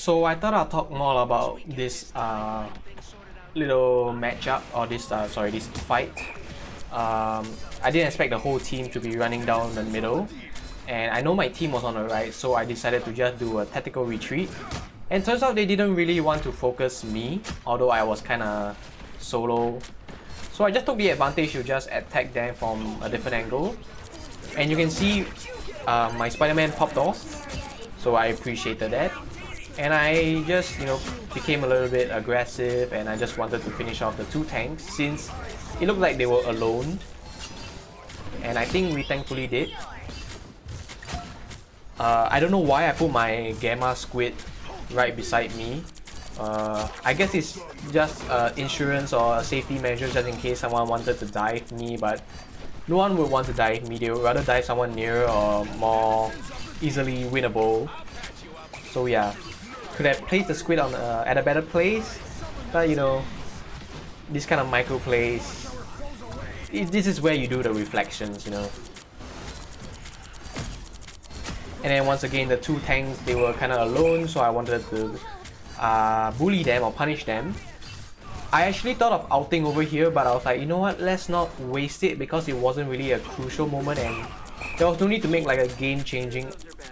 So I thought I'll talk more about this little matchup, or this this fight. I didn't expect the whole team to be running down the middle, and I know my team was on the right, so I decided to just do a tactical retreat. And turns out they didn't really want to focus me, although I was kinda solo. So I just took the advantage to just attack them from a different angle. And you can see my Spider-Man popped off, so I appreciated that. And I just, became a little bit aggressive, and I just wanted to finish off the two tanks since it looked like they were alone. And I think we thankfully did. I don't know why I put my Gamma Squid right beside me. I guess it's just insurance or a safety measure just in case someone wanted to dive me, but no one would want to dive me. They would rather dive someone nearer or more easily winnable. So yeah, could have placed the squid on at a better place, but this kind of micro plays, this is where you do the reflections, And then once again, the two tanks, they were kind of alone, so I wanted to bully them or punish them. I actually thought of ulting over here, but I was like, you know what, let's not waste it because it wasn't really a crucial moment and there was no need to make like a game-changing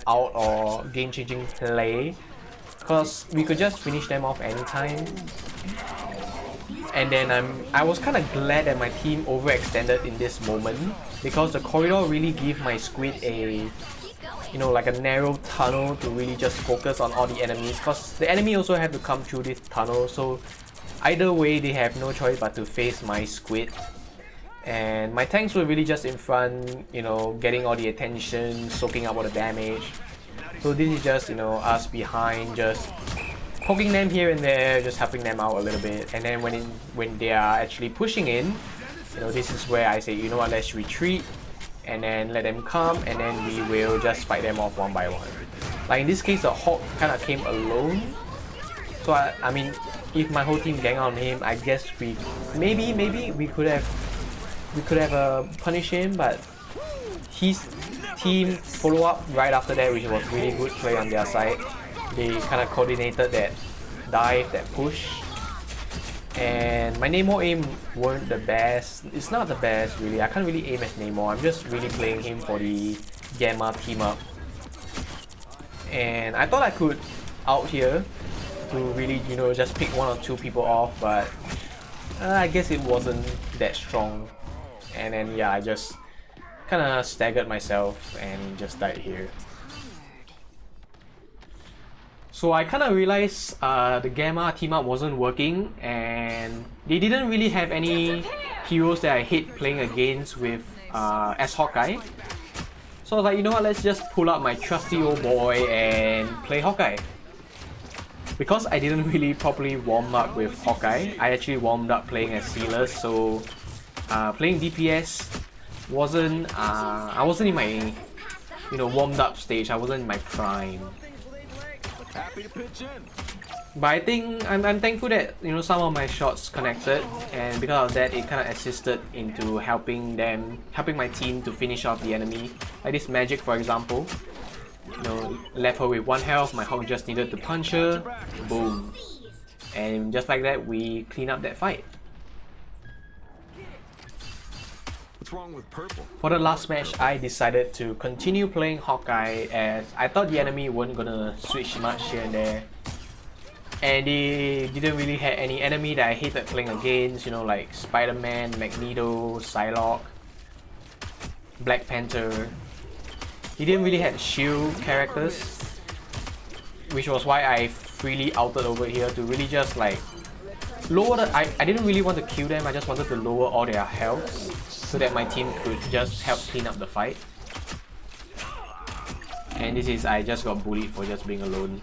out or game-changing play because we could just finish them off anytime. And then I was kind of glad that my team overextended in this moment because the corridor really gave my squid a like a narrow tunnel to really just focus on all the enemies, because the enemy also have to come through this tunnel, so either way they have no choice but to face my squid. And my tanks were really just in front, getting all the attention, soaking up all the damage. So this is just us behind, just poking them here and there, just helping them out a little bit. And then when they are actually pushing in, this is where I say, you know what, let's retreat and then let them come, and then we will just fight them off one by one. Like in this case, the Hawk kind of came alone. So I mean, if my whole team gang on him, I guess we maybe we could have punished him, but his team follow up right after that, which was really good play on their side. They kind of coordinated that dive, that push. And my Namor aim weren't the best. It's not the best really. I can't really aim as Namor. I'm just really playing him for the Gamma team up. And I thought I could out here to really, just pick one or two people off, but I guess it wasn't that strong. And then yeah, I just kind of staggered myself and just died here. So I kind of realized the Gamma team up wasn't working, and they didn't really have any heroes that I hate playing against with as Hawkeye. So I was like, you know what, let's just pull out my trusty old boy and play Hawkeye. Because I didn't really properly warm up with Hawkeye, I actually warmed up playing as Sealers, so playing DPS wasn't, I wasn't in my warmed up stage, I wasn't in my prime. Happy to pitch in. But I think I'm thankful that some of my shots connected, and because of that it kind of assisted into helping my team to finish off the enemy. Like this magic, for example, left her with 1 health, my Hawk just needed to punch her, boom, and just like that we clean up that fight. What's wrong with purple? For the last match, I decided to continue playing Hawkeye as I thought the enemy weren't gonna switch much here and there. And they didn't really have any enemy that I hated playing against, like Spider-Man, Magneto, Psylocke, Black Panther. He didn't really have shield characters, which was why I freely outed over here to really just like lower the... I didn't really want to kill them, I just wanted to lower all their health so that my team could just help clean up the fight. And this is, I just got bullied for just being alone.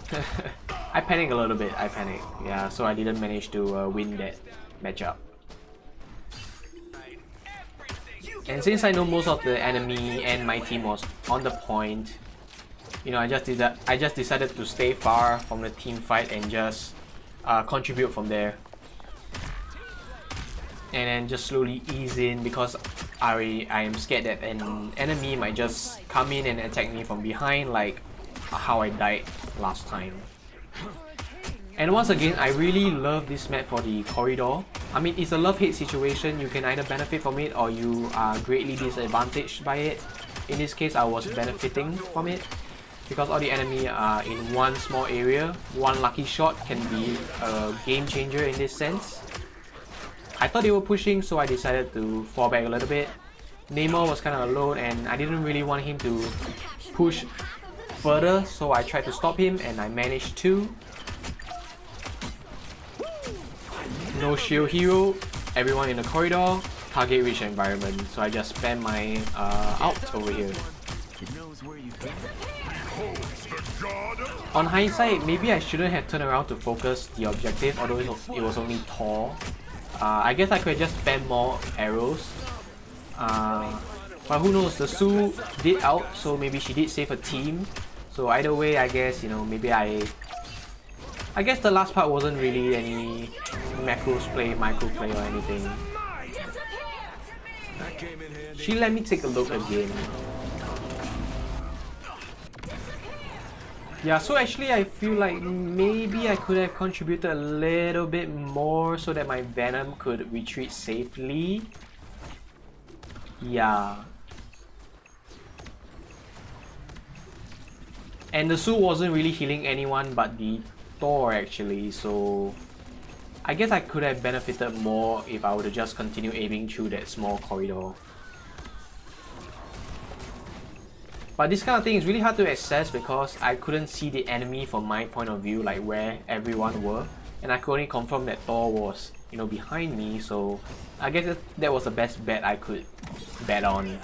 I panicked a little bit, yeah, so I didn't manage to win that matchup. And since I know most of the enemy and my team was on the point, I just decided to stay far from the team fight and just contribute from there. And then just slowly ease in because I am scared that an enemy might just come in and attack me from behind like how I died last time. And once again, I really love this map for the corridor. I mean, it's a love-hate situation. You can either benefit from it or you are greatly disadvantaged by it. In this case, I was benefiting from it because all the enemy are in one small area. One lucky shot can be a game changer in this sense. I thought they were pushing, so I decided to fall back a little bit. Namor was kind of alone and I didn't really want him to push further, so I tried to stop him and I managed to. No shield hero, everyone in the corridor, target rich environment, so I just spam my out over here. On hindsight, maybe I shouldn't have turned around to focus the objective, although it was only Thor. I guess I could have just spam more arrows. But who knows, the Sue did out, so maybe she did save her team. So either way, I guess, you know, maybe I guess the last part wasn't really any macros play, micro play or anything. She let me take a look again. Yeah, so actually I feel like maybe I could have contributed a little bit more so that my Venom could retreat safely. Yeah. And the Sue wasn't really healing anyone but the Thor actually, so I guess I could have benefited more if I would have just continued aiming through that small corridor. But this kind of thing is really hard to assess because I couldn't see the enemy from my point of view, like where everyone were, and I could only confirm that Thor was, you know, behind me, so I guess that was the best bet I could bet on.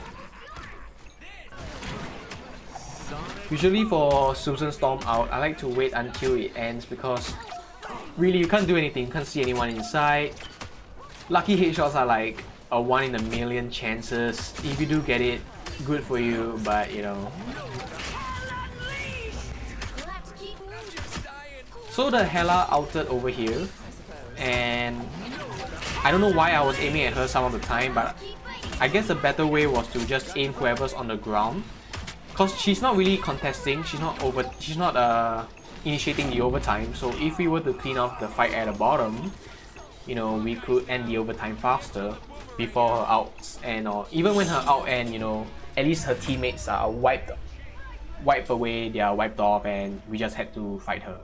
Usually for Susan Storm out, I like to wait until it ends because really you can't do anything, you can't see anyone inside. Lucky headshots are like a 1 in a million chances. If you do get it, good for you, but you know. So the Hela outed over here and I don't know why I was aiming at her some of the time, but I guess the better way was to just aim whoever's on the ground. Cause she's not really contesting, she's not initiating the overtime, so if we were to clean off the fight at the bottom, you know, we could end the overtime faster before her outs, and even when her out end, you know, at least her teammates are wiped away, they are wiped off, and we just had to fight her.